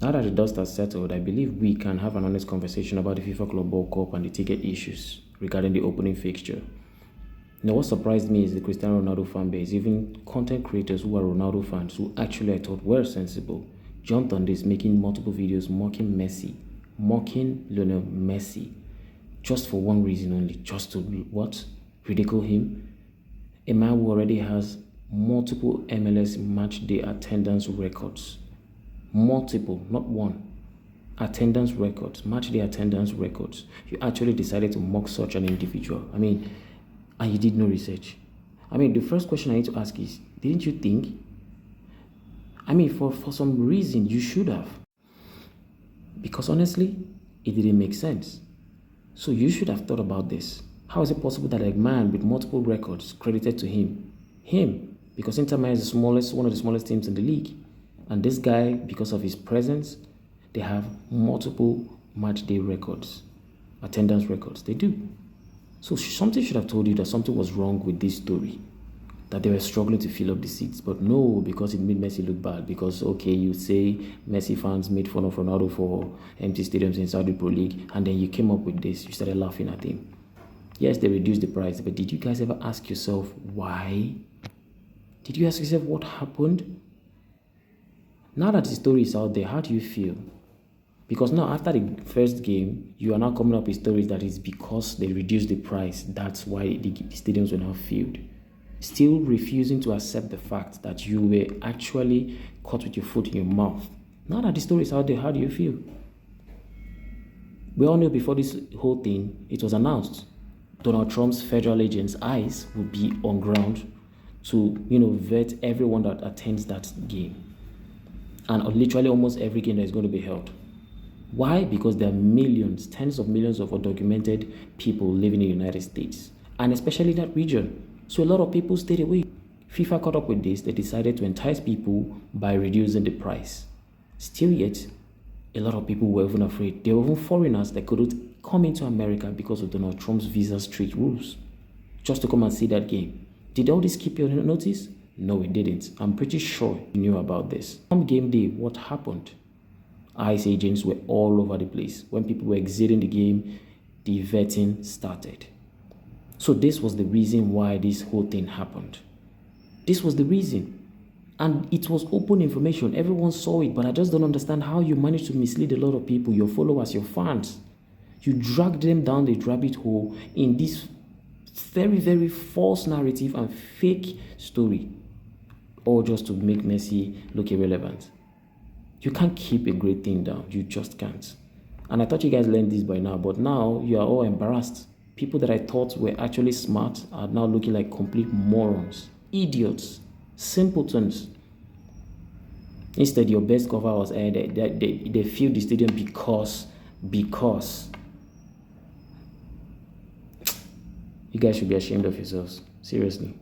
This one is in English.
Now that the dust has settled, I believe we can have an honest conversation about the FIFA Club World Cup and the ticket issues regarding the opening fixture. What surprised me is the Cristiano Ronaldo fan base, even content creators who are Ronaldo fans, who actually I thought were sensible, jumped on this, making multiple videos mocking Messi, mocking Lionel Messi, just for one reason only, just to what? Ridicule him. A man who already has multiple MLS match day attendance records. Multiple, not one. Attendance records, match day attendance records. You actually decided to mock such an individual. And you did no research. The first question I need to ask is, didn't you think? For some reason, you should have. Because honestly, it didn't make sense. So you should have thought about this. How is it possible that a man with multiple records credited to him, because Inter Miami is one of the smallest teams in the league, and this guy, because of his presence, they have multiple match day records, attendance records. They do. So something should have told you that something was wrong with this story, that they were struggling to fill up the seats. But no, because it made Messi look bad. Because, okay, you say Messi fans made fun of Ronaldo for empty stadiums in Saudi Pro League, and then you came up with this. You started laughing at him. Yes, they reduced the price, but did you guys ever ask yourself why? Did you ask yourself what happened? Now that the story is out there, how do you feel? Because now, after the first game, you are now coming up with stories that is because they reduced the price. That's why the stadiums were now filled. Still refusing to accept the fact that you were actually caught with your foot in your mouth. Now that the story is out there, how do you feel? We all knew before this whole thing, it was announced. Donald Trump's federal agents' eyes will be on ground to, vet everyone that attends that game. And literally almost every game that is going to be held. Why? Because there are millions, tens of millions of undocumented people living in the United States, and especially that region. So a lot of people stayed away. FIFA caught up with this. They decided to entice people by reducing the price. Still yet, a lot of people were even afraid. There were even foreigners that couldn't come into America because of Donald Trump's visa strict rules, just to come and see that game. Did all this keep your notice? No, it didn't. I'm pretty sure you knew about this. On game day, what happened? ICE agents were all over the place. When people were exiting the game, the vetting started. So this was the reason why this whole thing happened. This was the reason. And it was open information. Everyone saw it, but I just don't understand how you managed to mislead a lot of people, your followers, your fans. You dragged them down the rabbit hole in this very, very false narrative and fake story, all just to make Messi look irrelevant. You can't keep a great thing down. You just can't. And I thought you guys learned this by now, but now you are all embarrassed. People that I thought were actually smart are now looking like complete morons, idiots, simpletons. Instead, your best cover was they filled the stadium because you guys should be ashamed of yourselves. Seriously.